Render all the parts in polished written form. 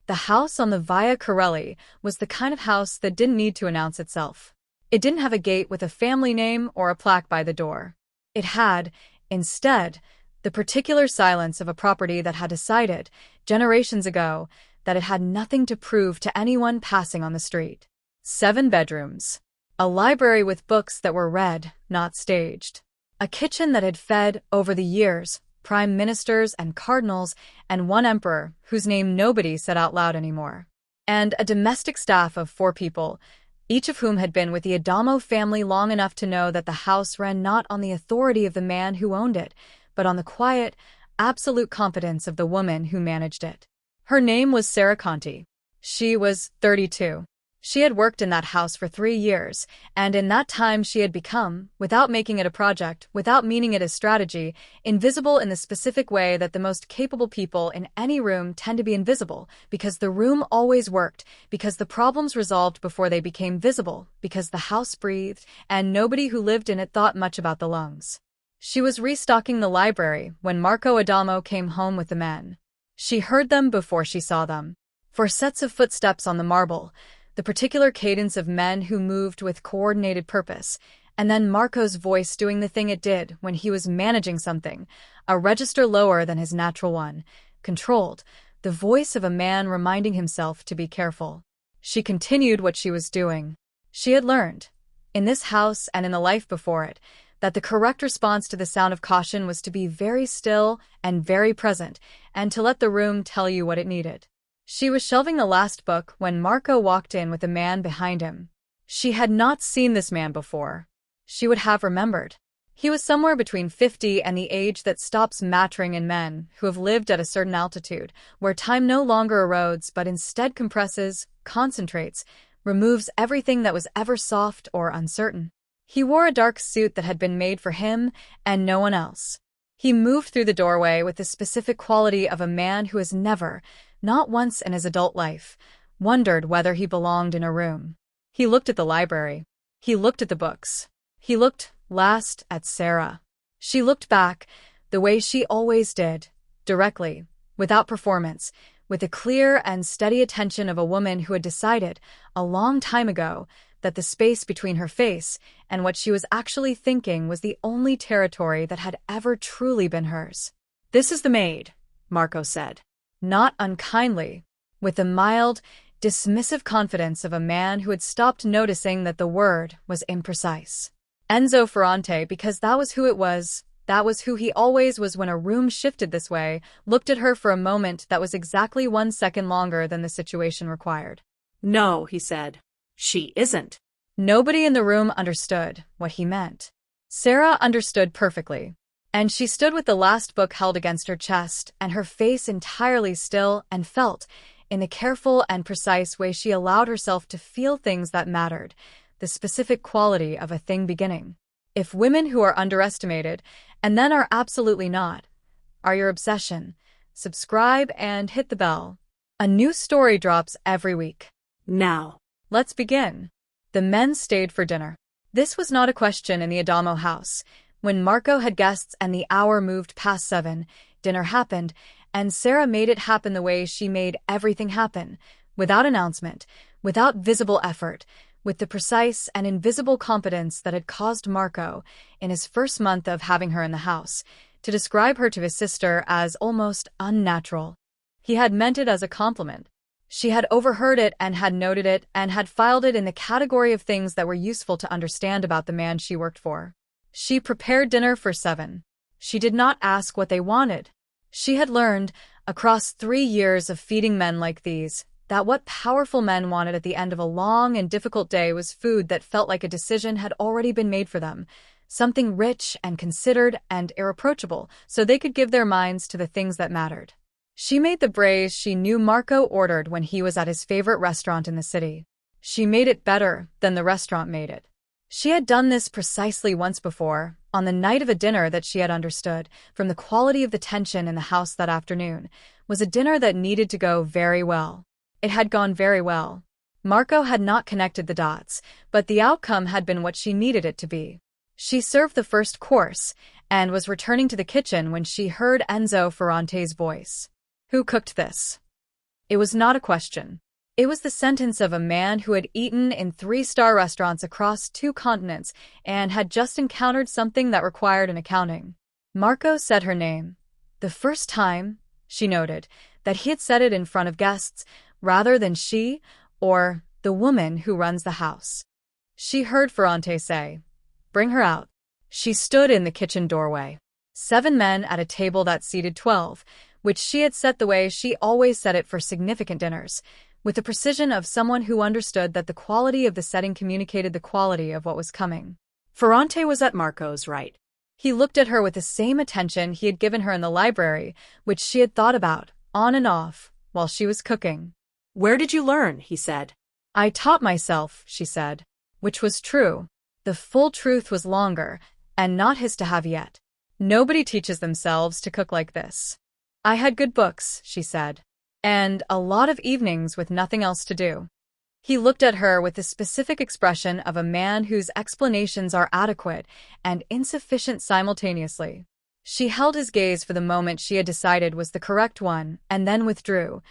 The house on the Via Corelli was the kind of house that didn't need to announce itself. It didn't have a gate with a family name or a plaque by the door. It had, instead, the particular silence of a property that had decided, generations ago, that it had nothing to prove to anyone passing on the street. 7 bedrooms. A library with books that were read, not staged. A kitchen that had fed, over the years, prime ministers and cardinals, and one emperor whose name nobody said out loud anymore. And a domestic staff of 4 people, each of whom had been with the Adamo family long enough to know that the house ran not on the authority of the man who owned it, but on the quiet, absolute confidence of the woman who managed it. Her name was Sarah Conti. She was 32. She had worked in that house for 3 years, and in that time she had become, without making it a project, without meaning it as strategy, invisible in the specific way that the most capable people in any room tend to be invisible, because the room always worked, because the problems resolved before they became visible, because the house breathed, and nobody who lived in it thought much about the lungs. She was restocking the library when Marco Adamo came home with the men. She heard them before she saw them. For sets of footsteps on the marble, the particular cadence of men who moved with coordinated purpose, and then Marco's voice doing the thing it did when he was managing something, a register lower than his natural one, controlled, the voice of a man reminding himself to be careful. She continued what she was doing. She had learned, in this house and in the life before it, that the correct response to the sound of caution was to be very still and very present, and to let the room tell you what it needed. She was shelving the last book when Marco walked in with a man behind him. She had not seen this man before. She would have remembered. He was somewhere between 50 and the age that stops mattering in men who have lived at a certain altitude, where time no longer erodes but instead compresses, concentrates, removes everything that was ever soft or uncertain. He wore a dark suit that had been made for him and no one else. He moved through the doorway with the specific quality of a man who has never, not once in his adult life, wondered whether he belonged in a room. He looked at the library. He looked at the books. He looked, last, at Sarah. She looked back, the way she always did, directly, without performance, with the clear and steady attention of a woman who had decided, a long time ago, that the space between her face and what she was actually thinking was the only territory that had ever truly been hers. "This is the maid," Marco said. Not unkindly, with the mild, dismissive confidence of a man who had stopped noticing that the word was imprecise. Enzo Ferrante, because that was who it was, that was who he always was when a room shifted this way, looked at her for a moment that was exactly 1 second longer than the situation required. "No," he said. "She isn't." Nobody in the room understood what he meant. Sarah understood perfectly. And she stood with the last book held against her chest and her face entirely still and felt, in the careful and precise way she allowed herself to feel things that mattered, the specific quality of a thing beginning. If women who are underestimated, and then are absolutely not, are your obsession, subscribe and hit the bell. A new story drops every week. Now. Let's begin. The men stayed for dinner. This was not a question in the Adamo house. When Marco had guests and the hour moved past 7, dinner happened, and Sarah made it happen the way she made everything happen, without announcement, without visible effort, with the precise and invisible competence that had caused Marco, in his first month of having her in the house, to describe her to his sister as almost unnatural. He had meant it as a compliment. She had overheard it and had noted it and had filed it in the category of things that were useful to understand about the man she worked for. She prepared dinner for 7. She did not ask what they wanted. She had learned, across 3 years of feeding men like these, that what powerful men wanted at the end of a long and difficult day was food that felt like a decision had already been made for them, something rich and considered and irreproachable, so they could give their minds to the things that mattered. She made the braise she knew Marco ordered when he was at his favorite restaurant in the city. She made it better than the restaurant made it. She had done this precisely once before, on the night of a dinner that she had understood, from the quality of the tension in the house that afternoon, was a dinner that needed to go very well. It had gone very well. Marco had not connected the dots, but the outcome had been what she needed it to be. She served the first course, and was returning to the kitchen when she heard Enzo Ferrante's voice. "Who cooked this?" It was not a question. It was the sentence of a man who had eaten in 3-star restaurants across 2 continents and had just encountered something that required an accounting. Marco said her name. The first time, she noted, that he had said it in front of guests, rather than she, or the woman who runs the house. She heard Ferrante say, "Bring her out." She stood in the kitchen doorway. 7 men at a table that seated 12, which she had set the way she always set it for significant dinners, with the precision of someone who understood that the quality of the setting communicated the quality of what was coming. Ferrante was at Marco's right. He looked at her with the same attention he had given her in the library, which she had thought about, on and off, while she was cooking. "Where did you learn?" he said. "I taught myself," she said, which was true. The full truth was longer, and not his to have yet. Nobody teaches themselves to cook like this. "I had good books," she said, "and a lot of evenings with nothing else to do." He looked at her with the specific expression of a man whose explanations are adequate and insufficient simultaneously. She held his gaze for the moment she had decided was the correct one, and then withdrew,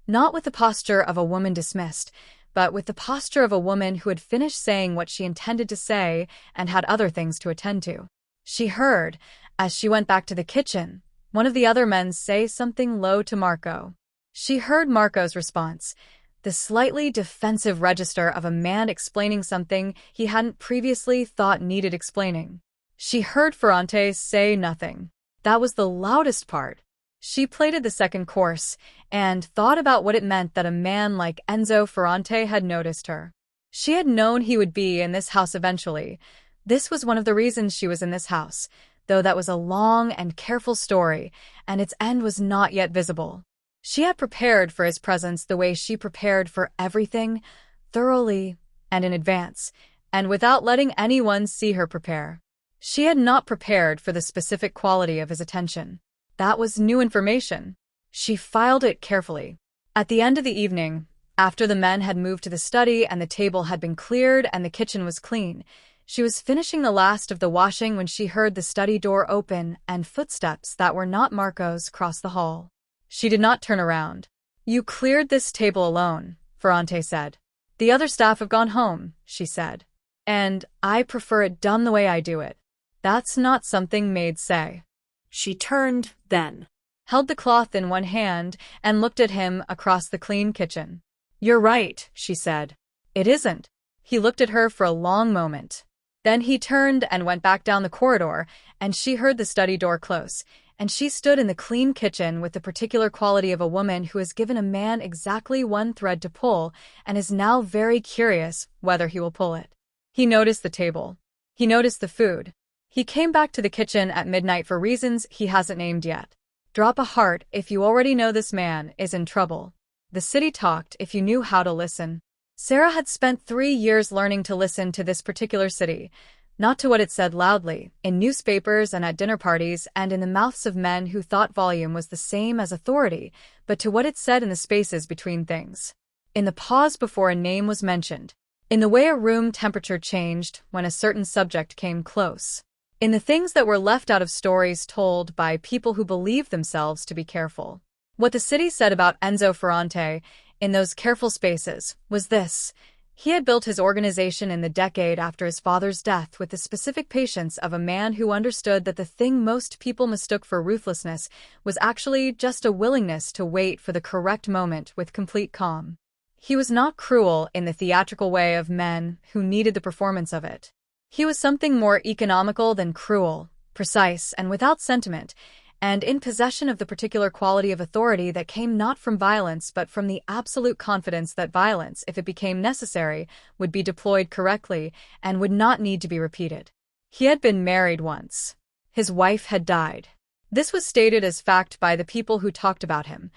not with the posture of a woman dismissed, but with the posture of a woman who had finished saying what she intended to say and had other things to attend to. She heard, as she went back to the kitchen, one of the other men say something low to Marco. She heard Marco's response, the slightly defensive register of a man explaining something he hadn't previously thought needed explaining. She heard Ferrante say nothing. That was the loudest part. She plated the second course and thought about what it meant that a man like Enzo Ferrante had noticed her. She had known he would be in this house eventually. This was one of the reasons she was in this house, though that was a long and careful story, and its end was not yet visible. She had prepared for his presence the way she prepared for everything, thoroughly and in advance, and without letting anyone see her prepare. She had not prepared for the specific quality of his attention. That was new information. She filed it carefully. At the end of the evening, after the men had moved to the study and the table had been cleared and the kitchen was clean, she was finishing the last of the washing when she heard the study door open and footsteps that were not Marco's cross the hall. She did not turn around. "You cleared this table alone," Ferrante said. "The other staff have gone home," she said. "And I prefer it done the way I do it. That's not something maids say." She turned, then held the cloth in one hand and looked at him across the clean kitchen. "You're right," she said. "It isn't." He looked at her for a long moment. Then he turned and went back down the corridor, and she heard the study door close, and she stood in the clean kitchen with the particular quality of a woman who has given a man exactly one thread to pull and is now very curious whether he will pull it. He noticed the table. He noticed the food. He came back to the kitchen at midnight for reasons he hasn't named yet. Drop a heart if you already know this man is in trouble. The city talked if you knew how to listen. Sarah had spent 3 years learning to listen to this particular city, not to what it said loudly, in newspapers and at dinner parties and in the mouths of men who thought volume was the same as authority, but to what it said in the spaces between things. In the pause before a name was mentioned. In the way a room temperature changed when a certain subject came close. In the things that were left out of stories told by people who believed themselves to be careful. What the city said about Enzo Ferrante in those careful spaces was this: he had built his organization in the decade after his father's death with the specific patience of a man who understood that the thing most people mistook for ruthlessness was actually just a willingness to wait for the correct moment with complete calm. He was not cruel in the theatrical way of men who needed the performance of it. He was something more economical than cruel, precise and without sentiment, and in possession of the particular quality of authority that came not from violence but from the absolute confidence that violence, if it became necessary, would be deployed correctly and would not need to be repeated. He had been married once. His wife had died. This was stated as fact by the people who talked about him.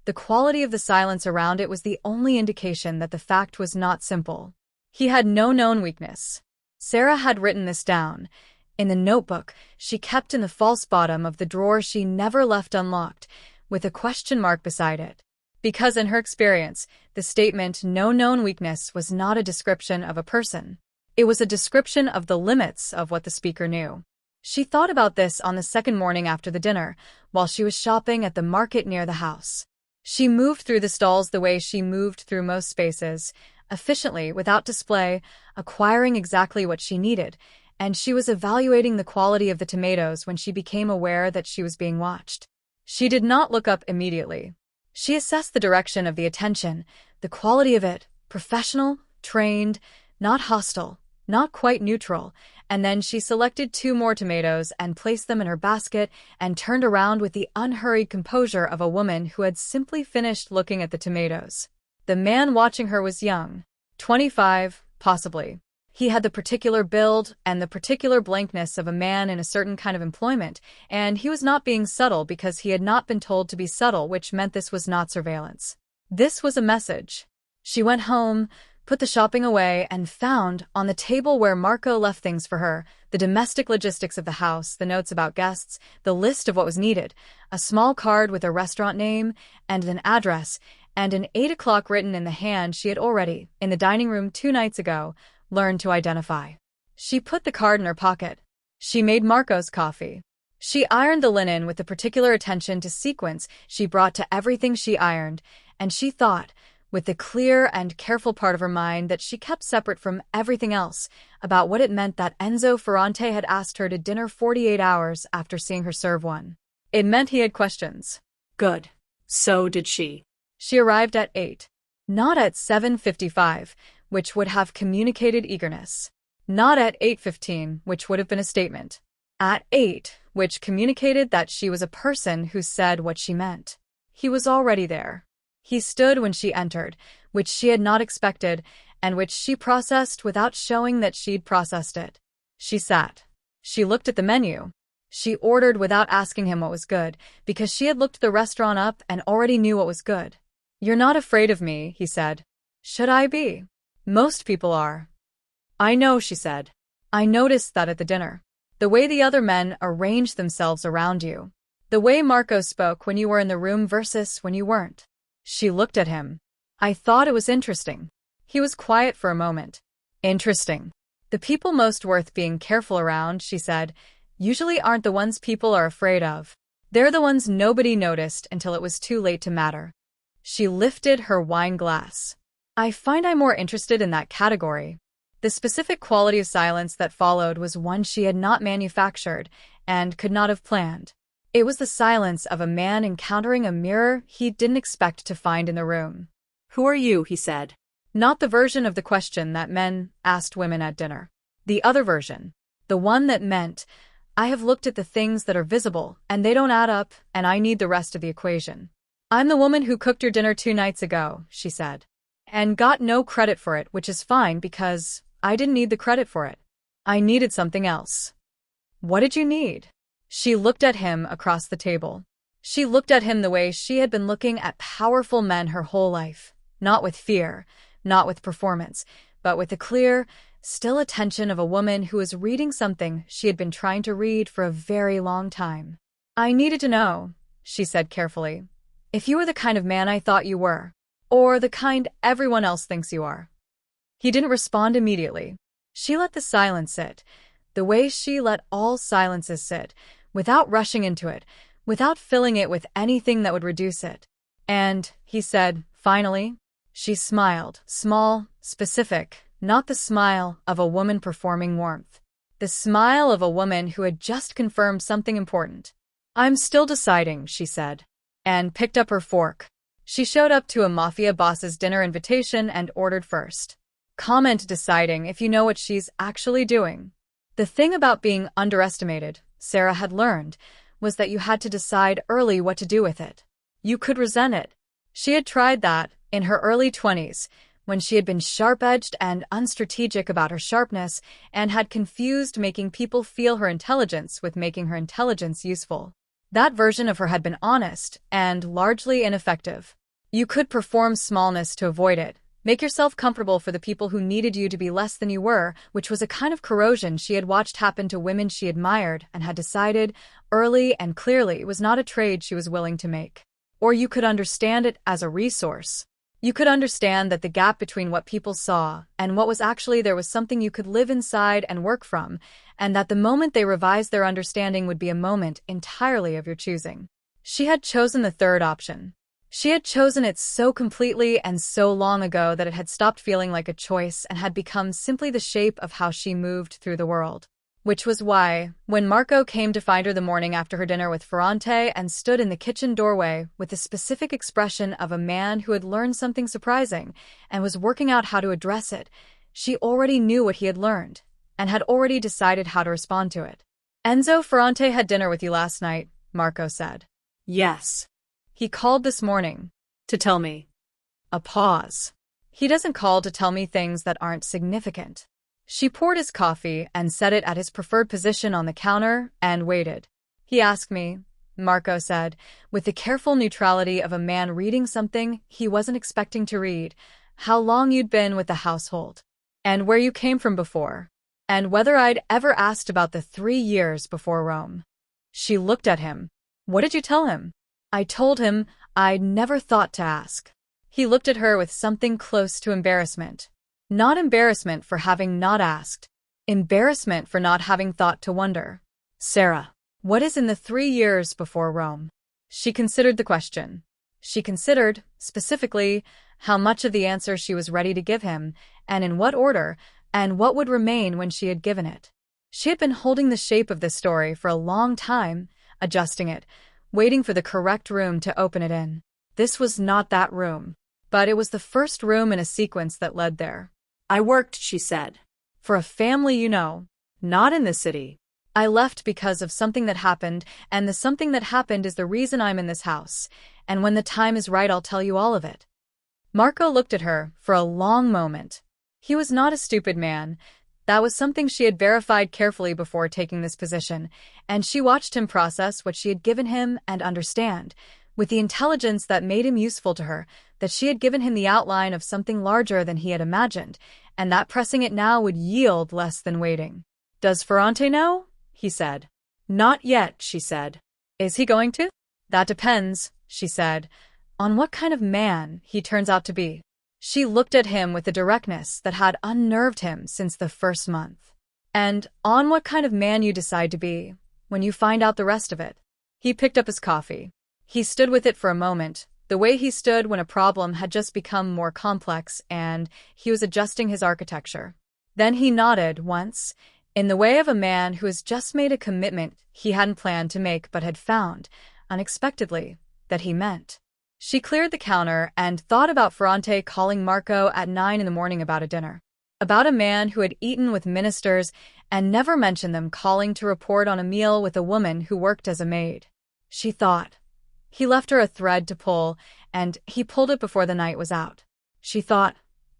The quality of the silence around it was the only indication that the fact was not simple. He had no known weakness. Sarah had written this down. In the notebook she kept in the false bottom of the drawer she never left unlocked, with a question mark beside it. Because in her experience, the statement "no known weakness" was not a description of a person. It was a description of the limits of what the speaker knew. She thought about this on the second morning after the dinner, while she was shopping at the market near the house. She moved through the stalls the way she moved through most spaces, efficiently, without display, acquiring exactly what she needed, and she was evaluating the quality of the tomatoes when she became aware that she was being watched. She did not look up immediately. She assessed the direction of the attention, the quality of it, professional, trained, not hostile, not quite neutral, and then she selected 2 more tomatoes and placed them in her basket and turned around with the unhurried composure of a woman who had simply finished looking at the tomatoes. The man watching her was young, 25, possibly. He had the particular build and the particular blankness of a man in a certain kind of employment, and he was not being subtle because he had not been told to be subtle, which meant this was not surveillance. This was a message. She went home, put the shopping away, and found, on the table where Marco left things for her, the domestic logistics of the house, the notes about guests, the list of what was needed, a small card with a restaurant name and an address, and an 8 o'clock written in the hand she had already, in the dining room 2 nights ago, learned to identify. She put the card in her pocket. She made Marco's coffee. She ironed the linen with the particular attention to sequence she brought to everything she ironed, and she thought, with the clear and careful part of her mind that she kept separate from everything else, about what it meant that Enzo Ferrante had asked her to dinner 48 hours after seeing her serve one. It meant he had questions. Good. So did she. She arrived at 8. Not at 7:55, which would have communicated eagerness. Not at 8:15, which would have been a statement. At 8, which communicated that she was a person who said what she meant. He was already there. He stood when she entered, which she had not expected, and which she processed without showing that she'd processed it. She sat. She looked at the menu. She ordered without asking him what was good, because she had looked the restaurant up and already knew what was good. "You're not afraid of me," he said. "Should I be? Most people are." "I know," she said. "I noticed that at the dinner. The way the other men arranged themselves around you. The way Marco spoke when you were in the room versus when you weren't." She looked at him. "I thought it was interesting." He was quiet for a moment. "Interesting. The people most worth being careful around," she said, "usually aren't the ones people are afraid of. They're the ones nobody noticed until it was too late to matter." She lifted her wine glass. "I find I'm more interested in that category." The specific quality of silence that followed was one she had not manufactured and could not have planned. It was the silence of a man encountering a mirror he didn't expect to find in the room. "Who are you?" he said. Not the version of the question that men asked women at dinner. The other version. The one that meant, "I have looked at the things that are visible, and they don't add up, and I need the rest of the equation." "I'm the woman who cooked your dinner 2 nights ago," she said. "And got no credit for it, which is fine because I didn't need the credit for it. I needed something else." "What did you need?" She looked at him across the table. She looked at him the way she had been looking at powerful men her whole life, not with fear, not with performance, but with the clear, still attention of a woman who was reading something she had been trying to read for a very long time. "I needed to know," she said carefully, "if you were the kind of man I thought you were, or the kind everyone else thinks you are." He didn't respond immediately. She let the silence sit, the way she let all silences sit, without rushing into it, without filling it with anything that would reduce it. "And," he said, finally. She smiled, small, specific, not the smile of a woman performing warmth. The smile of a woman who had just confirmed something important. "I'm still deciding," she said, and picked up her fork. She showed up to a Mafia boss's dinner invitation and ordered first. Comment deciding if you know what she's actually doing. The thing about being underestimated, Sarah had learned, was that you had to decide early what to do with it. You could resent it. She had tried that in her early 20s, when she had been sharp-edged and unstrategic about her sharpness and had confused making people feel her intelligence with making her intelligence useful. That version of her had been honest and largely ineffective. You could perform smallness to avoid it, make yourself comfortable for the people who needed you to be less than you were, which was a kind of corrosion she had watched happen to women she admired and had decided, early and clearly, was not a trade she was willing to make. Or you could understand it as a resource. You could understand that the gap between what people saw and what was actually there was something you could live inside and work from, and that the moment they revised their understanding would be a moment entirely of your choosing. She had chosen the third option. She had chosen it so completely and so long ago that it had stopped feeling like a choice and had become simply the shape of how she moved through the world. Which was why, when Marco came to find her the morning after her dinner with Ferrante and stood in the kitchen doorway with the specific expression of a man who had learned something surprising and was working out how to address it, she already knew what he had learned and had already decided how to respond to it. "Enzo Ferrante had dinner with you last night," Marco said. Yes. "He called this morning." To tell me. A pause. "He doesn't call to tell me things that aren't significant." She poured his coffee and set it at his preferred position on the counter and waited. "He asked me," Marco said, with the careful neutrality of a man reading something he wasn't expecting to read, "how long you'd been with the household, and where you came from before, and whether I'd ever asked about the 3 years before Rome." She looked at him. "What did you tell him?" "I told him I'd never thought to ask." He looked at her with something close to embarrassment. Not embarrassment for having not asked. Embarrassment for not having thought to wonder. "Sarah, what is in the 3 years before Rome?" She considered the question. She considered, specifically, how much of the answer she was ready to give him, and in what order, and what would remain when she had given it. She had been holding the shape of this story for a long time, adjusting it, waiting for the correct room to open it in. This was not that room, but it was the first room in a sequence that led there. "I worked," she said. "For a family you know." "Not in the city." "I left because of something that happened, and the something that happened is the reason I'm in this house, and when the time is right I'll tell you all of it." Marco looked at her for a long moment. He was not a stupid man. That was something she had verified carefully before taking this position, and she watched him process what she had given him and understand, with the intelligence that made him useful to her, that she had given him the outline of something larger than he had imagined, and that pressing it now would yield less than waiting. "Does Ferrante know?" he said. "Not yet," she said. "Is he going to?" "That depends," she said, "on what kind of man he turns out to be." She looked at him with a directness that had unnerved him since the first month. "And on what kind of man you decide to be, when you find out the rest of it." He picked up his coffee. He stood with it for a moment, the way he stood when a problem had just become more complex and he was adjusting his architecture. Then he nodded once, in the way of a man who has just made a commitment he hadn't planned to make but had found, unexpectedly, that he meant. She cleared the counter and thought about Ferrante calling Marco at 9 in the morning about a dinner. About a man who had eaten with ministers and never mentioned them calling to report on a meal with a woman who worked as a maid. She thought. He left her a thread to pull, and he pulled it before the night was out. She thought.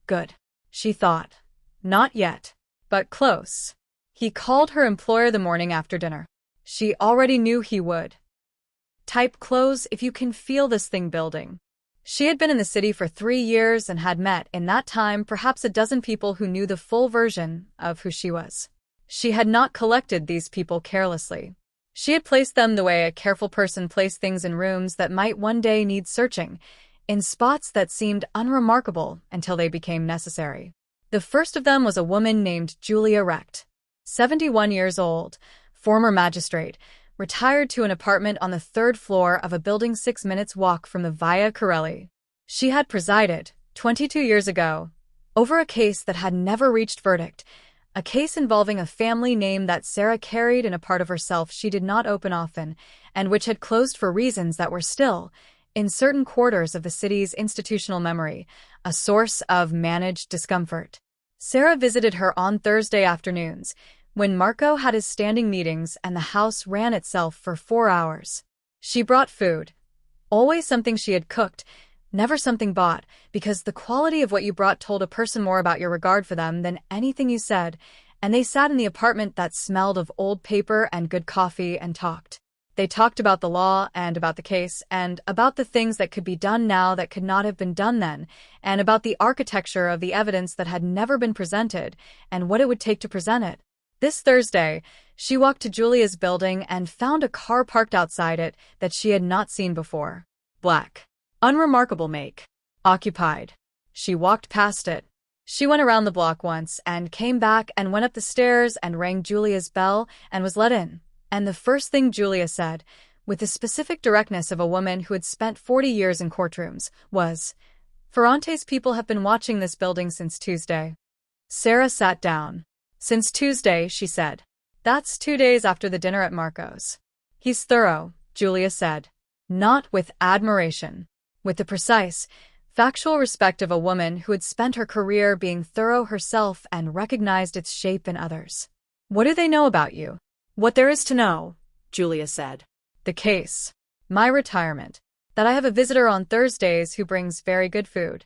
Good. She thought. Not yet, but close. He called her employer the morning after dinner. She already knew he would. Type close if you can feel this thing building. She had been in the city for 3 years and had met, in that time, perhaps a dozen people who knew the full version of who she was. She had not collected these people carelessly. She had placed them the way a careful person placed things in rooms that might one day need searching, in spots that seemed unremarkable until they became necessary. The first of them was a woman named Julia Recht, 71 years old, former magistrate, retired to an apartment on the 3rd floor of a building 6 minutes walk from the Via Corelli. She had presided, 22 years ago, over a case that had never reached verdict, a case involving a family name that Sarah carried in a part of herself she did not open often, and which had closed for reasons that were still, in certain quarters of the city's institutional memory, a source of managed discomfort. Sarah visited her on Thursday afternoons, when Marco had his standing meetings and the house ran itself for 4 hours. She brought food. Always something she had cooked, never something bought, because the quality of what you brought told a person more about your regard for them than anything you said, and they sat in the apartment that smelled of old paper and good coffee and talked. They talked about the law and about the case and about the things that could be done now that could not have been done then, and about the architecture of the evidence that had never been presented and what it would take to present it. This Thursday, she walked to Julia's building and found a car parked outside it that she had not seen before. Black. Unremarkable make. Occupied. She walked past it. She went around the block once and came back and went up the stairs and rang Julia's bell and was let in. And the first thing Julia said, with the specific directness of a woman who had spent 40 years in courtrooms, was, "Ferrante's people have been watching this building since Tuesday." Sarah sat down. "Since Tuesday," she said. "That's 2 days after the dinner at Marco's." "He's thorough," Julia said. Not with admiration. With the precise, factual respect of a woman who had spent her career being thorough herself and recognized its shape in others. "What do they know about you?" "What there is to know," Julia said. "The case. My retirement. That I have a visitor on Thursdays who brings very good food."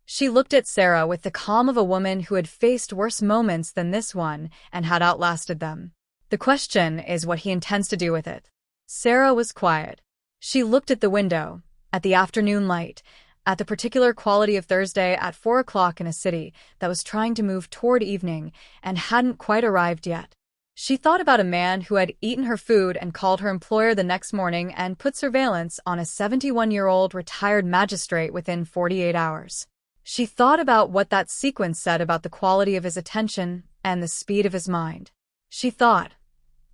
She looked at Sarah with the calm of a woman who had faced worse moments than this one and had outlasted them. "The question is what he intends to do with it." Sarah was quiet. She looked at the window, at the afternoon light, at the particular quality of Thursday at 4 o'clock in a city that was trying to move toward evening and hadn't quite arrived yet. She thought about a man who had eaten her food and called her employer the next morning and put surveillance on a 71-year-old retired magistrate within 48 hours. She thought about what that sequence said about the quality of his attention and the speed of his mind. She thought,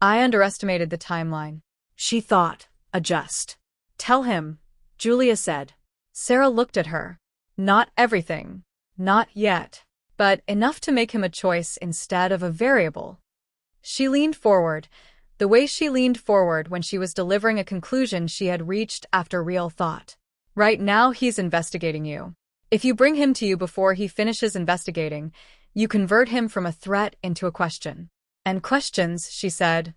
"I underestimated the timeline." She thought, "Adjust." "Tell him," Julia said. Sarah looked at her. "Not everything. Not yet. But enough to make him a choice instead of a variable." She leaned forward, the way she leaned forward when she was delivering a conclusion she had reached after real thought. "Right now he's investigating you. If you bring him to you before he finishes investigating, you convert him from a threat into a question. And questions," she said,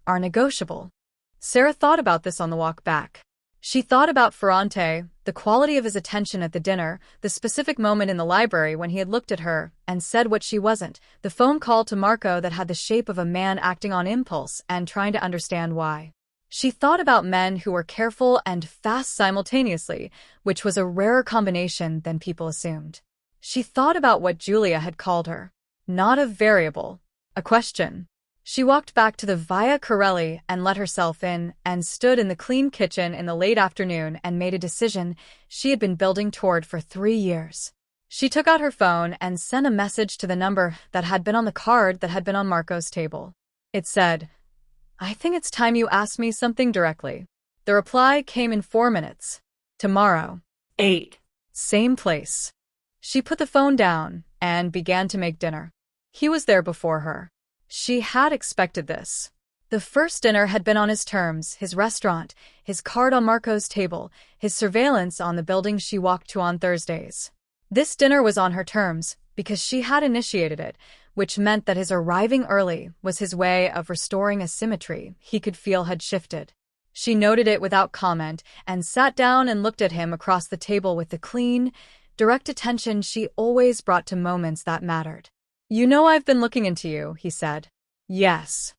"are negotiable." Sarah thought about this on the walk back. She thought about Ferrante, the quality of his attention at the dinner, the specific moment in the library when he had looked at her and said what she wasn't, the phone call to Marco that had the shape of a man acting on impulse and trying to understand why. She thought about men who were careful and fast simultaneously, which was a rarer combination than people assumed. She thought about what Julia had called her. Not a variable, a question. She walked back to the Via Corelli and let herself in and stood in the clean kitchen in the late afternoon and made a decision she had been building toward for 3 years. She took out her phone and sent a message to the number that had been on the card that had been on Marco's table. It said, "I think it's time you asked me something directly." The reply came in 4 minutes. "Tomorrow. 8. Same place." She put the phone down and began to make dinner. He was there before her. She had expected this. The first dinner had been on his terms, his restaurant, his card on Marco's table, his surveillance on the building she walked to on Thursdays. This dinner was on her terms because she had initiated it, which meant that his arriving early was his way of restoring a symmetry he could feel had shifted. She noted it without comment and sat down and looked at him across the table with the clean, direct attention she always brought to moments that mattered. "You know I've been looking into you," he said. "Yes."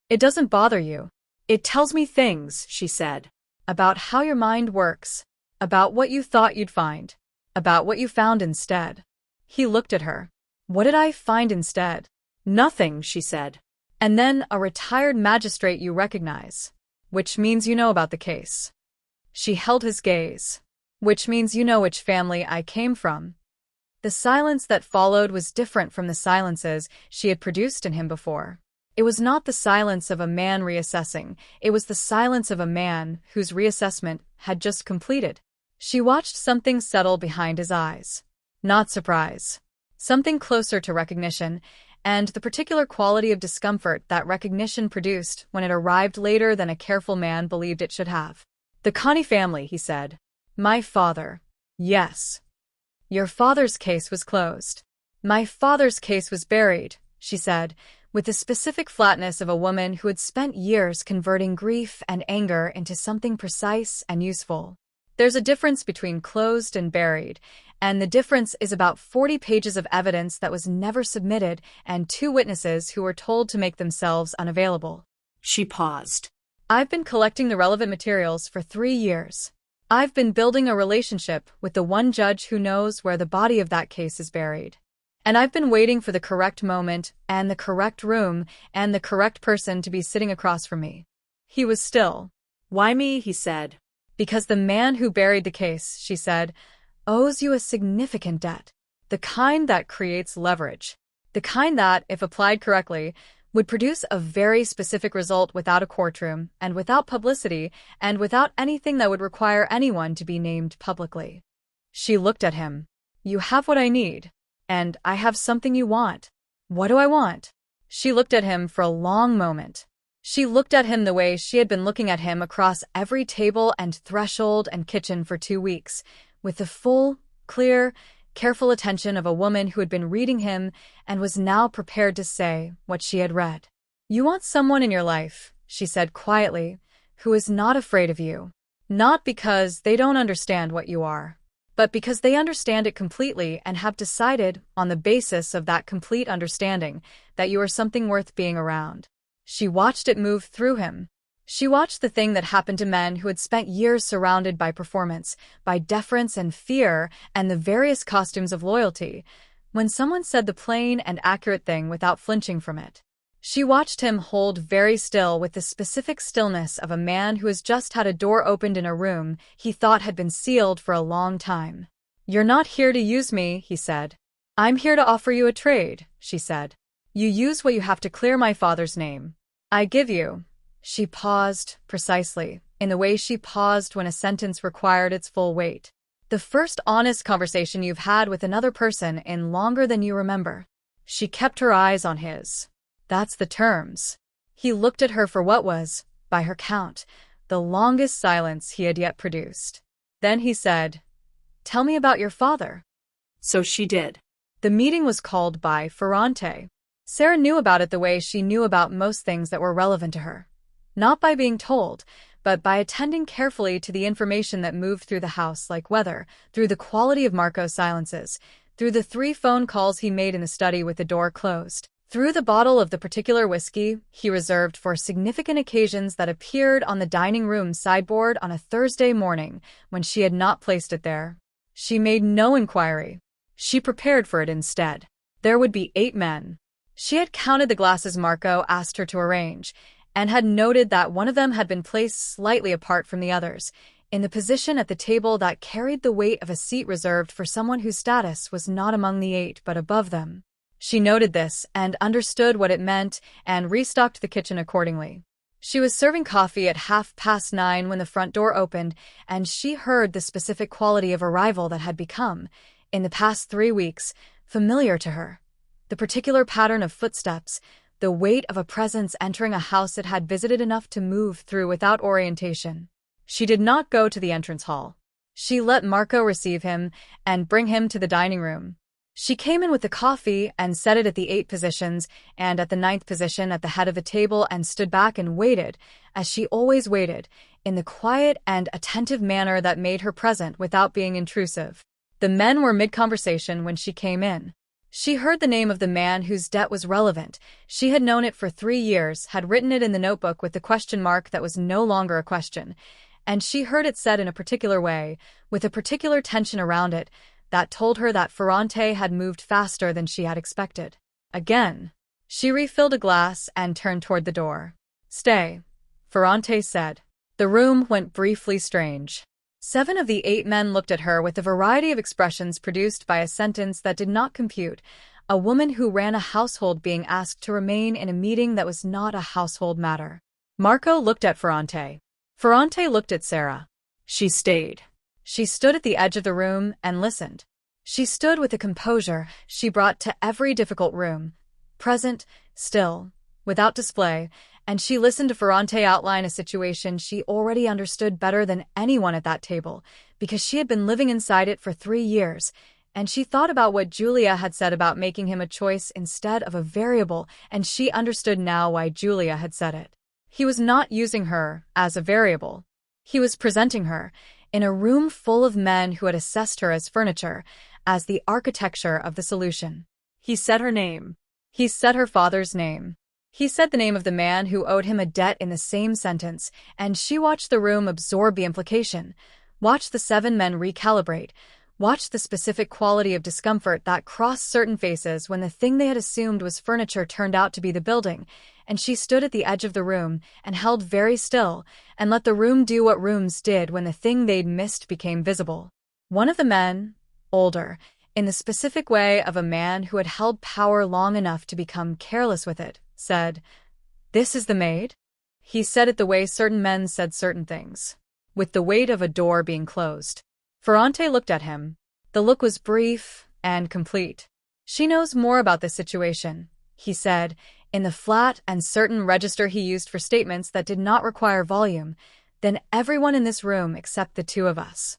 "It doesn't bother you." "It tells me things," she said. "About how your mind works. About what you thought you'd find. About what you found instead." He looked at her. "What did I find instead?" "Nothing," she said. "And then a retired magistrate you recognize. Which means you know about the case." She held his gaze. "Which means you know which family I came from." The silence that followed was different from the silences she had produced in him before. It was not the silence of a man reassessing, it was the silence of a man whose reassessment had just completed. She watched something settle behind his eyes. Not surprise. Something closer to recognition, and the particular quality of discomfort that recognition produced when it arrived later than a careful man believed it should have. "The Connie family," he said. "My father." "Yes. Your father's case was closed." "My father's case was buried," she said, with the specific flatness of a woman who had spent years converting grief and anger into something precise and useful. There's a difference between closed and buried, and the difference is about 40 pages of evidence that was never submitted and 2 witnesses who were told to make themselves unavailable. She paused. "I've been collecting the relevant materials for 3 years. I've been building a relationship with the one judge who knows where the body of that case is buried. And I've been waiting for the correct moment and the correct room and the correct person to be sitting across from me." He was still. "Why me?" he said. "Because the man who buried the case," she said, "owes you a significant debt. The kind that creates leverage. The kind that, if applied correctly, would produce a very specific result without a courtroom, and without publicity, and without anything that would require anyone to be named publicly. She looked at him. You have what I need. And I have something you want. What do I want? She looked at him for a long moment. She looked at him the way she had been looking at him across every table and threshold and kitchen for 2 weeks, with the full, clear, careful attention of a woman who had been reading him and was now prepared to say what she had read. You want someone in your life, she said quietly, who is not afraid of you. Not because they don't understand what you are, but because they understand it completely and have decided, on the basis of that complete understanding, that you are something worth being around. She watched it move through him. She watched the thing that happened to men who had spent years surrounded by performance, by deference and fear, and the various costumes of loyalty, when someone said the plain and accurate thing without flinching from it. She watched him hold very still with the specific stillness of a man who has just had a door opened in a room he thought had been sealed for a long time. You're not here to use me, he said. I'm here to offer you a trade, she said. You use what you have to clear my father's name. I give you. She paused, precisely, in the way she paused when a sentence required its full weight. The first honest conversation you've had with another person in longer than you remember. She kept her eyes on his. That's the terms. He looked at her for what was, by her count, the longest silence he had yet produced. Then he said, Tell me about your father. So she did. The meeting was called by Ferrante. Sarah knew about it the way she knew about most things that were relevant to her. Not by being told, but by attending carefully to the information that moved through the house like weather, through the quality of Marco's silences, through the 3 phone calls he made in the study with the door closed, through the bottle of the particular whiskey he reserved for significant occasions that appeared on the dining room sideboard on a Thursday morning when she had not placed it there. She made no inquiry. She prepared for it instead. There would be 8 men. She had counted the glasses Marco asked her to arrange, and had noted that one of them had been placed slightly apart from the others, in the position at the table that carried the weight of a seat reserved for someone whose status was not among the 8 but above them. She noted this and understood what it meant and restocked the kitchen accordingly. She was serving coffee at 9:30 when the front door opened, and she heard the specific quality of arrival that had become, in the past 3 weeks, familiar to her. The particular pattern of footsteps, the weight of a presence entering a house it had visited enough to move through without orientation. She did not go to the entrance hall. She let Marco receive him and bring him to the dining room. She came in with the coffee and set it at the 8 positions and at the 9th position at the head of the table and stood back and waited, as she always waited, in the quiet and attentive manner that made her present without being intrusive. The men were mid-conversation when she came in. She heard the name of the man whose debt was relevant. She had known it for 3 years, had written it in the notebook with the question mark that was no longer a question, and she heard it said in a particular way, with a particular tension around it, that told her that Ferrante had moved faster than she had expected. Again, she refilled a glass and turned toward the door. Stay, Ferrante said. The room went briefly strange. 7 of the 8 men looked at her with a variety of expressions produced by a sentence that did not compute, a woman who ran a household being asked to remain in a meeting that was not a household matter. Marco looked at Ferrante. Ferrante looked at Sarah. She stayed. She stood at the edge of the room and listened. She stood with a composure she brought to every difficult room, present, still, without display, and she listened to Ferrante outline a situation she already understood better than anyone at that table, because she had been living inside it for 3 years, and she thought about what Julia had said about making him a choice instead of a variable, and she understood now why Julia had said it. He was not using her as a variable. He was presenting her, in a room full of men who had assessed her as furniture, as the architecture of the solution. He said her name. He said her father's name. He said the name of the man who owed him a debt in the same sentence, and she watched the room absorb the implication, watched the 7 men recalibrate, watched the specific quality of discomfort that crossed certain faces when the thing they had assumed was furniture turned out to be the building, and she stood at the edge of the room and held very still and let the room do what rooms did when the thing they'd missed became visible. One of the men, older, in the specific way of a man who had held power long enough to become careless with it, said, "This is the maid?" He said it the way certain men said certain things, with the weight of a door being closed. Ferrante looked at him. The look was brief and complete. "She knows more about this situation," he said, in the flat and certain register he used for statements that did not require volume, "than everyone in this room except the two of us.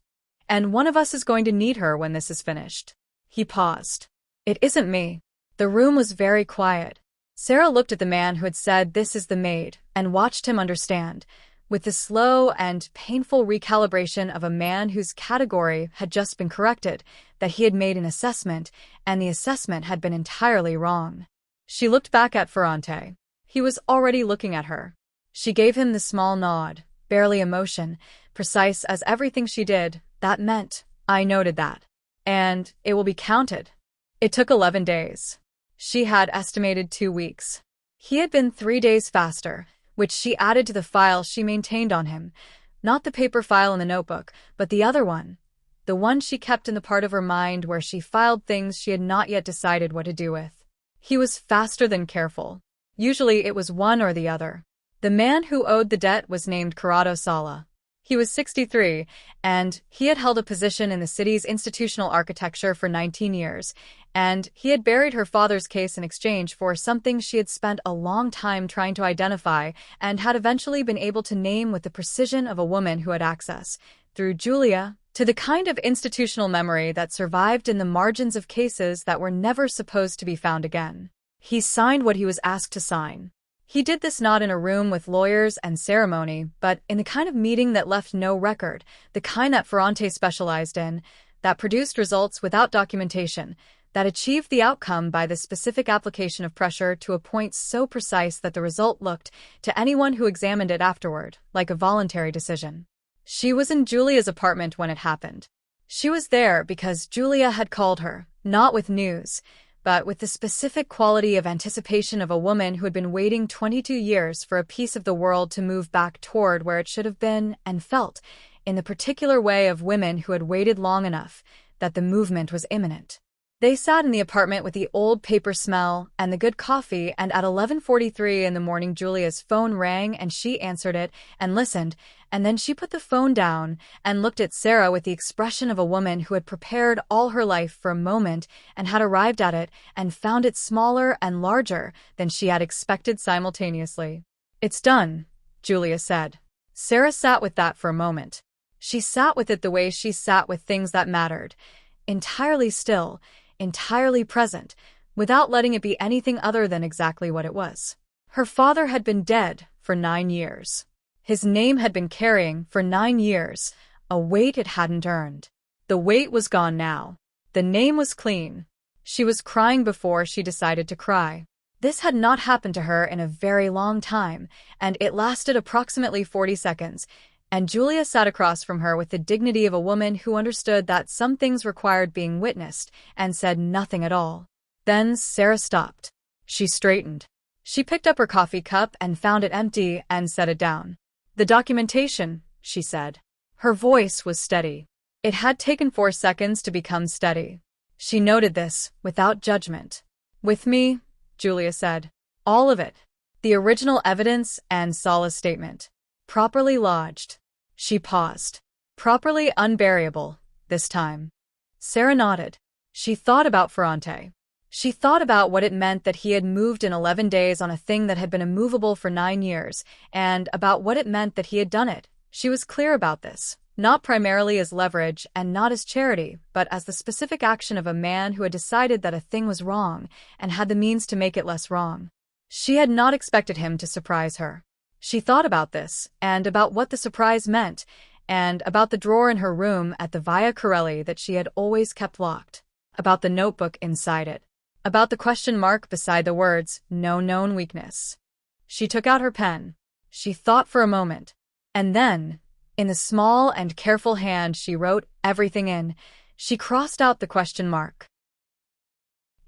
And one of us is going to need her when this is finished." He paused. "It isn't me." The room was very quiet. Sarah looked at the man who had said, "This is the maid," and watched him understand, with the slow and painful recalibration of a man whose category had just been corrected, that he had made an assessment, and the assessment had been entirely wrong. She looked back at Ferrante. He was already looking at her. She gave him the small nod, barely emotion, precise as everything she did. "That meant, I noted that. And it will be counted." It took 11 days. She had estimated 2 weeks. He had been 3 days faster, which she added to the file she maintained on him. Not the paper file in the notebook, but the other one. The one she kept in the part of her mind where she filed things she had not yet decided what to do with. He was faster than careful. Usually it was one or the other. The man who owed the debt was named Corrado Sala. He was 63, and he had held a position in the city's institutional architecture for 19 years, and he had buried her father's case in exchange for something she had spent a long time trying to identify and had eventually been able to name with the precision of a woman who had access, through Giulia, to the kind of institutional memory that survived in the margins of cases that were never supposed to be found again. He signed what he was asked to sign. He did this not in a room with lawyers and ceremony, but in the kind of meeting that left no record, the kind that Ferrante specialized in, that produced results without documentation, that achieved the outcome by the specific application of pressure to a point so precise that the result looked, to anyone who examined it afterward, like a voluntary decision. She was in Giulia's apartment when it happened. She was there because Giulia had called her, not with news, but with the specific quality of anticipation of a woman who had been waiting 22 years for a piece of the world to move back toward where it should have been, and felt, in the particular way of women who had waited long enough, that the movement was imminent. They sat in the apartment with the old paper smell and the good coffee, and at 11:43 in the morning Giulia's phone rang and she answered it and listened, and then she put the phone down and looked at Sarah with the expression of a woman who had prepared all her life for a moment and had arrived at it and found it smaller and larger than she had expected simultaneously. "It's done," Giulia said. Sarah sat with that for a moment. She sat with it the way she sat with things that mattered, entirely still, entirely present, without letting it be anything other than exactly what it was. Her father had been dead for 9 years. His name had been carrying, for 9 years, a weight it hadn't earned. The weight was gone now. The name was clean. She was crying before she decided to cry. This had not happened to her in a very long time, and it lasted approximately 40 seconds, and Giulia sat across from her with the dignity of a woman who understood that some things required being witnessed, and said nothing at all. Then Sarah stopped. She straightened. She picked up her coffee cup and found it empty and set it down. "The documentation," she said. Her voice was steady. It had taken 4 seconds to become steady. She noted this, without judgment. "With me," Giulia said. "All of it. The original evidence and Sala's statement. Properly lodged." She paused. "Properly unburyable, this time." Sarah nodded. She thought about Ferrante. She thought about what it meant that he had moved in 11 days on a thing that had been immovable for 9 years, and about what it meant that he had done it. She was clear about this, not primarily as leverage and not as charity, but as the specific action of a man who had decided that a thing was wrong and had the means to make it less wrong. She had not expected him to surprise her. She thought about this, and about what the surprise meant, and about the drawer in her room at the Via Corelli that she had always kept locked, about the notebook inside it, about the question mark beside the words, "No known weakness." She took out her pen. She thought for a moment, and then, in the small and careful hand she wrote everything in, she crossed out the question mark.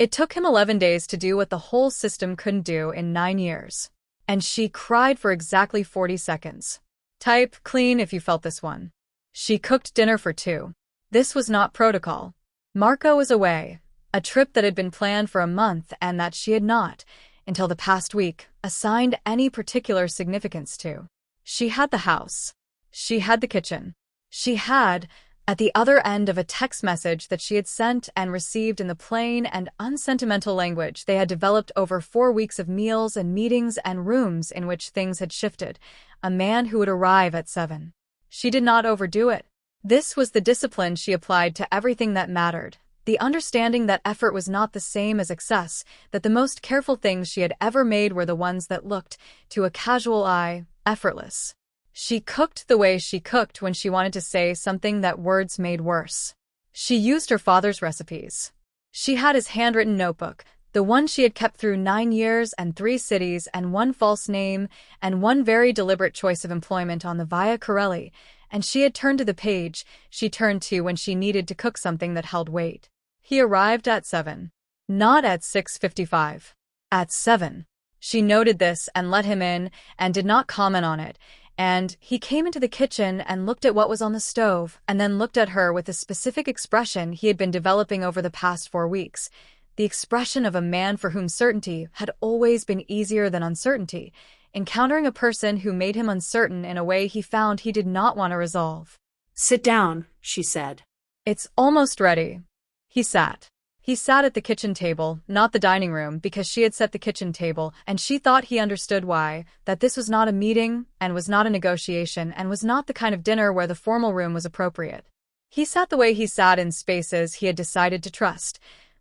It took him 11 days to do what the whole system couldn't do in 9 years. And she cried for exactly 40 seconds. Type clean if you felt this one. She cooked dinner for 2. This was not protocol. Marco was away, a trip that had been planned for a month and that she had not, until the past week, assigned any particular significance to. She had the house. She had the kitchen. She had, at the other end of a text message that she had sent and received in the plain and unsentimental language they had developed over 4 weeks of meals and meetings and rooms in which things had shifted, a man who would arrive at 7. She did not overdo it. This was the discipline she applied to everything that mattered, the understanding that effort was not the same as excess, that the most careful things she had ever made were the ones that looked, to a casual eye, effortless. She cooked the way she cooked when she wanted to say something that words made worse. She used her father's recipes. She had his handwritten notebook, the one she had kept through 9 years and 3 cities and 1 false name and 1 very deliberate choice of employment on the Via Corelli, and she had turned to the page she turned to when she needed to cook something that held weight. He arrived at 7. Not at 6:55. At 7. She noted this and let him in and did not comment on it, and he came into the kitchen and looked at what was on the stove and then looked at her with a specific expression he had been developing over the past 4 weeks, the expression of a man for whom certainty had always been easier than uncertainty, encountering a person who made him uncertain in a way he found he did not want to resolve. "Sit down," she said. "It's almost ready." He sat. He sat at the kitchen table, not the dining room, because she had set the kitchen table, and she thought he understood why, that this was not a meeting, and was not a negotiation, and was not the kind of dinner where the formal room was appropriate. He sat the way he sat in spaces he had decided to trust,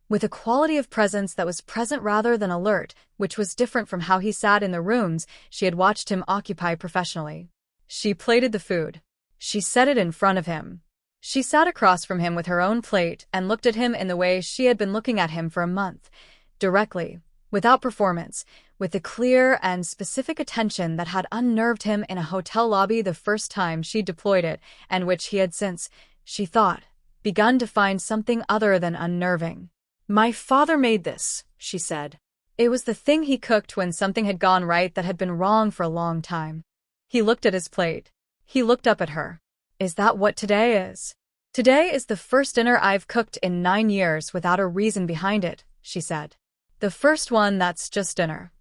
with a quality of presence that was present rather than alert, which was different from how he sat in the rooms she had watched him occupy professionally. She plated the food. She set it in front of him. She sat across from him with her own plate and looked at him in the way she had been looking at him for a month, directly, without performance, with the clear and specific attention that had unnerved him in a hotel lobby the first time she deployed it, and which he had since, she thought, begun to find something other than unnerving. "My father made this," she said. It was the thing he cooked when something had gone right that had been wrong for a long time. He looked at his plate. He looked up at her. "Is that what today is?" "Today is the first dinner I've cooked in 9 years without a reason behind it," she said. "The first one that's just dinner."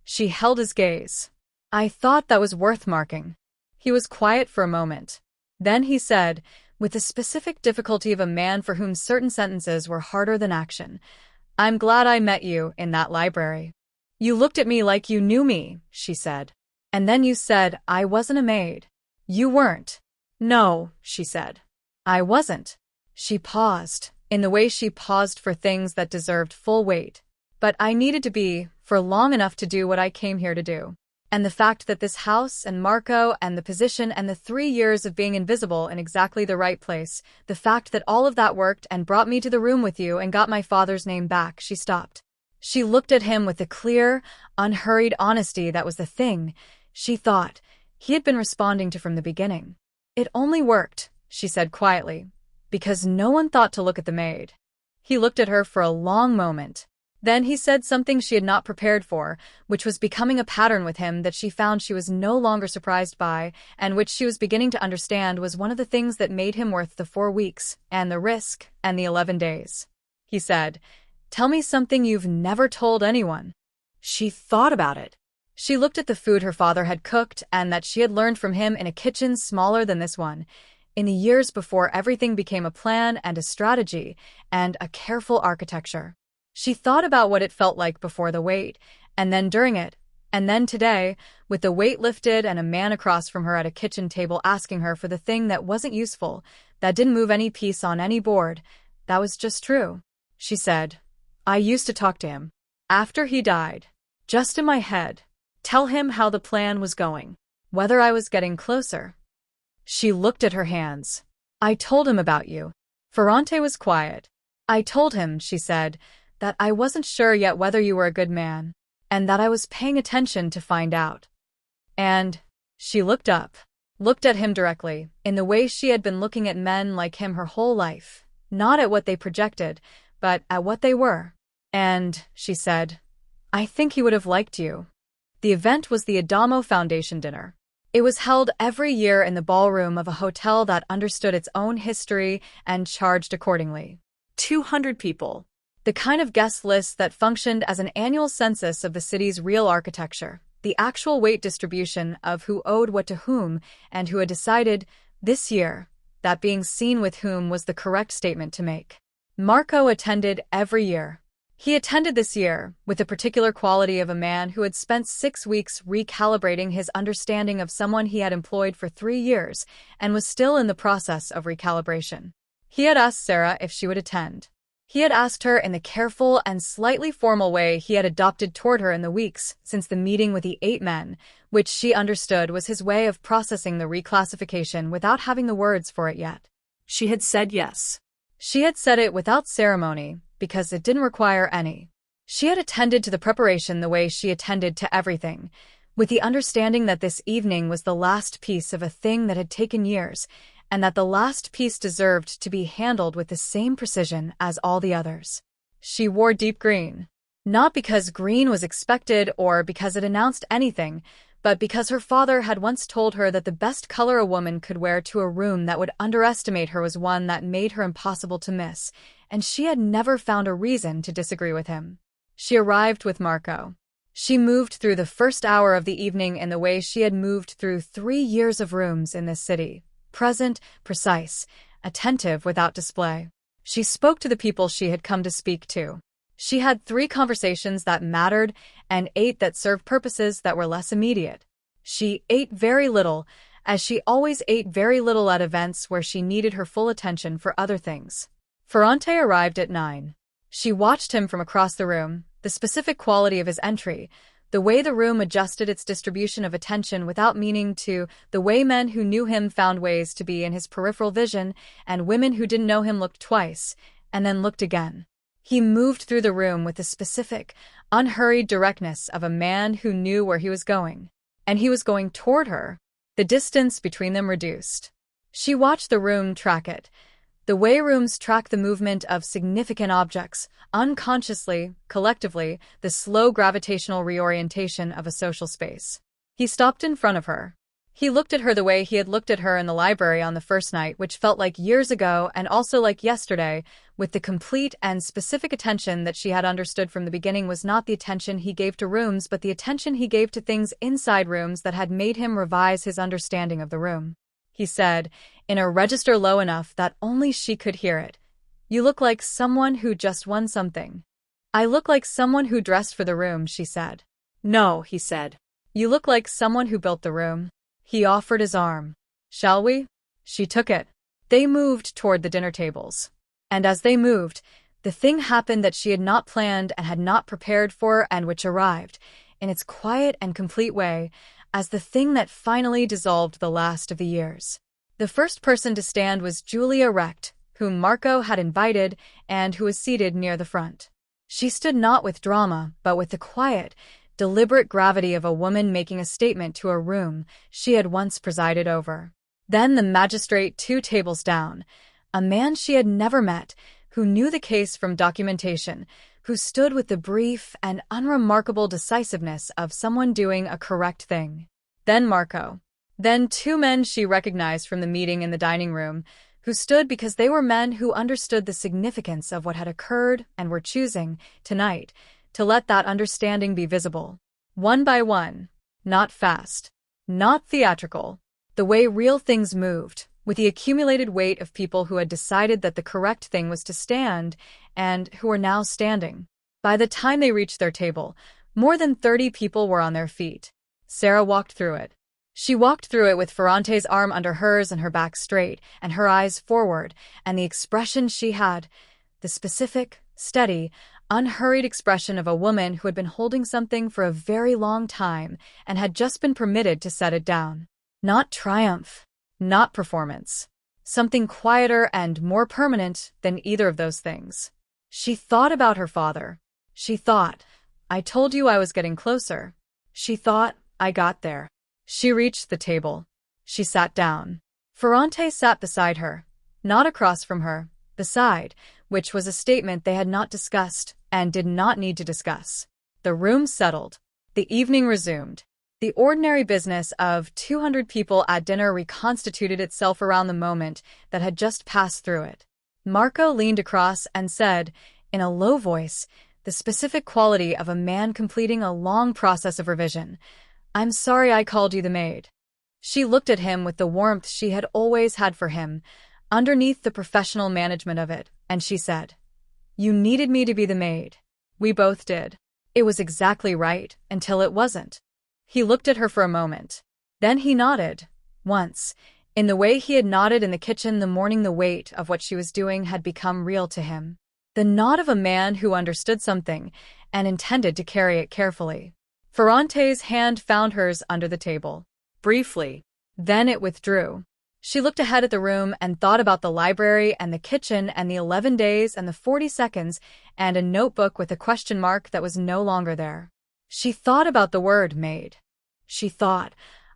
She held his gaze. "I thought that was worth marking." He was quiet for a moment. Then he said, with the specific difficulty of a man for whom certain sentences were harder than action, "I'm glad I met you in that library." "You looked at me like you knew me," she said. "And then you said I wasn't a maid." "You weren't." "No," she said. "I wasn't." She paused, in the way she paused for things that deserved full weight. "But I needed to be, for long enough to do what I came here to do. And the fact that this house and Marco and the position and the 3 years of being invisible in exactly the right place, the fact that all of that worked and brought me to the room with you and got my father's name back," she stopped. She looked at him with the clear, unhurried honesty that was the thing, she thought, he had been responding to from the beginning. "It only worked," she said quietly, "because no one thought to look at the maid." He looked at her for a long moment. Then he said something she had not prepared for, which was becoming a pattern with him that she found she was no longer surprised by, and which she was beginning to understand was one of the things that made him worth the 4 weeks, and the risk, and the 11 days. He said, "Tell me something you've never told anyone." She thought about it. She looked at the food her father had cooked and that she had learned from him in a kitchen smaller than this one, in the years before everything became a plan and a strategy and a careful architecture. She thought about what it felt like before the wait, and then during it, and then today, with the weight lifted and a man across from her at a kitchen table asking her for the thing that wasn't useful, that didn't move any piece on any board. That was just true. She said, "I used to talk to him. After he died. Just in my head. Tell him how the plan was going. Whether I was getting closer." She looked at her hands. "I told him about you." Ferrante was quiet. "I told him," she said, "that I wasn't sure yet whether you were a good man, and that I was paying attention to find out." And she looked up, looked at him directly, in the way she had been looking at men like him her whole life, not at what they projected, but at what they were. "And," she said, "I think he would have liked you." The event was the Adamo Foundation dinner. It was held every year in the ballroom of a hotel that understood its own history and charged accordingly. 200 people. The kind of guest list that functioned as an annual census of the city's real architecture, the actual weight distribution of who owed what to whom and who had decided, this year, that being seen with whom was the correct statement to make. Marco attended every year. He attended this year with the particular quality of a man who had spent 6 weeks recalibrating his understanding of someone he had employed for 3 years and was still in the process of recalibration. He had asked Sarah if she would attend. He had asked her in the careful and slightly formal way he had adopted toward her in the weeks since the meeting with the 8 men, which she understood was his way of processing the reclassification without having the words for it yet. She had said yes. She had said it without ceremony, because it didn't require any. She had attended to the preparation the way she attended to everything, with the understanding that this evening was the last piece of a thing that had taken years, and that the last piece deserved to be handled with the same precision as all the others. She wore deep green. Not because green was expected or because it announced anything, but because her father had once told her that the best color a woman could wear to a room that would underestimate her was one that made her impossible to miss, and she had never found a reason to disagree with him. She arrived with Marco. She moved through the first hour of the evening in the way she had moved through 3 years of rooms in this city, present, precise, attentive without display. She spoke to the people she had come to speak to. She had 3 conversations that mattered and 8 that served purposes that were less immediate. She ate very little, as she always ate very little at events where she needed her full attention for other things. Ferrante arrived at 9. She watched him from across the room, the specific quality of his entry, the way the room adjusted its distribution of attention without meaning to, the way men who knew him found ways to be in his peripheral vision, and women who didn't know him looked twice, and then looked again. He moved through the room with the specific, unhurried directness of a man who knew where he was going. And he was going toward her. The distance between them reduced. She watched the room track it. The way rooms track the movement of significant objects, unconsciously, collectively, the slow gravitational reorientation of a social space. He stopped in front of her. He looked at her the way he had looked at her in the library on the first night, which felt like years ago and also like yesterday, with the complete and specific attention that she had understood from the beginning was not the attention he gave to rooms but the attention he gave to things inside rooms that had made him revise his understanding of the room. He said, in a register low enough that only she could hear it, "You look like someone who just won something." "I look like someone who dressed for the room," she said. "No," he said. "You look like someone who built the room." He offered his arm. "Shall we?" She took it. They moved toward the dinner tables. And as they moved, the thing happened that she had not planned and had not prepared for and which arrived, in its quiet and complete way, as the thing that finally dissolved the last of the years. The first person to stand was Julia Recht, whom Marco had invited and who was seated near the front. She stood not with drama, but with the quiet, deliberate gravity of a woman making a statement to a room she had once presided over. Then the magistrate 2 tables down, a man she had never met, who knew the case from documentation, who stood with the brief and unremarkable decisiveness of someone doing a correct thing. Then Marco. Then 2 men she recognized from the meeting in the dining room, who stood because they were men who understood the significance of what had occurred and were choosing, tonight, to let that understanding be visible. One by one. Not fast. Not theatrical. The way real things moved, with the accumulated weight of people who had decided that the correct thing was to stand, and who were now standing. By the time they reached their table, more than 30 people were on their feet. Sarah walked through it. She walked through it with Ferrante's arm under hers and her back straight, and her eyes forward, and the expression she had, the specific, steady, unhurried expression of a woman who had been holding something for a very long time and had just been permitted to set it down. Not triumph. Not performance. Something quieter and more permanent than either of those things. She thought about her father. She thought, "I told you I was getting closer." She thought, "I got there." She reached the table. She sat down. Ferrante sat beside her, not across from her, beside, which was a statement they had not discussed and did not need to discuss. The room settled. The evening resumed. The ordinary business of 200 people at dinner reconstituted itself around the moment that had just passed through it. Marco leaned across and said, in a low voice, the specific quality of a man completing a long process of revision. "I'm sorry I called you the maid." She looked at him with the warmth she had always had for him, underneath the professional management of it, and she said, "You needed me to be the maid." We both did. It was exactly right, until it wasn't. He looked at her for a moment. Then he nodded. Once, in the way he had nodded in the kitchen the morning the weight of what she was doing had become real to him. The nod of a man who understood something and intended to carry it carefully. Ferrante's hand found hers under the table. Briefly. Then it withdrew. She looked ahead at the room and thought about the library and the kitchen and the 11 days and the 40 seconds and a notebook with a question mark that was no longer there. She thought about the word maid. She thought,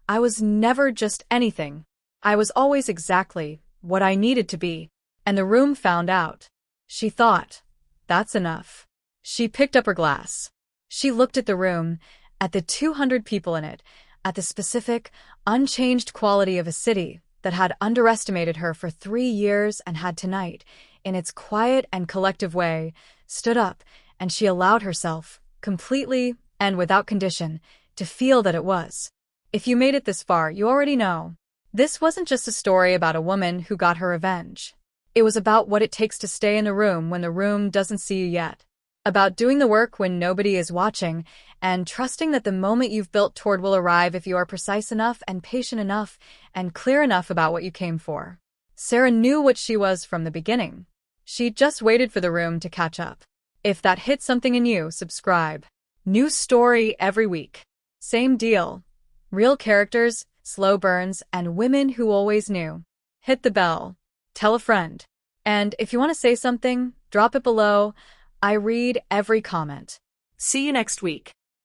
I was never just anything. I was always exactly what I needed to be. And the room found out. She thought, that's enough. She picked up her glass. She looked at the room, at the 200 people in it, at the specific, unchanged quality of a city that had underestimated her for 3 years and had tonight, in its quiet and collective way, stood up, and she allowed herself, completely and without condition, to feel that it was. If you made it this far, you already know. This wasn't just a story about a woman who got her revenge. It was about what it takes to stay in the room when the room doesn't see you yet. About doing the work when nobody is watching, and trusting that the moment you've built toward will arrive if you are precise enough and patient enough and clear enough about what you came for. Sarah knew what she was from the beginning. She just waited for the room to catch up. If that hit something in you, subscribe. New story every week. Same deal. Real characters, slow burns, and women who always knew. Hit the bell. Tell a friend. And if you want to say something, drop it below. I read every comment. See you next week.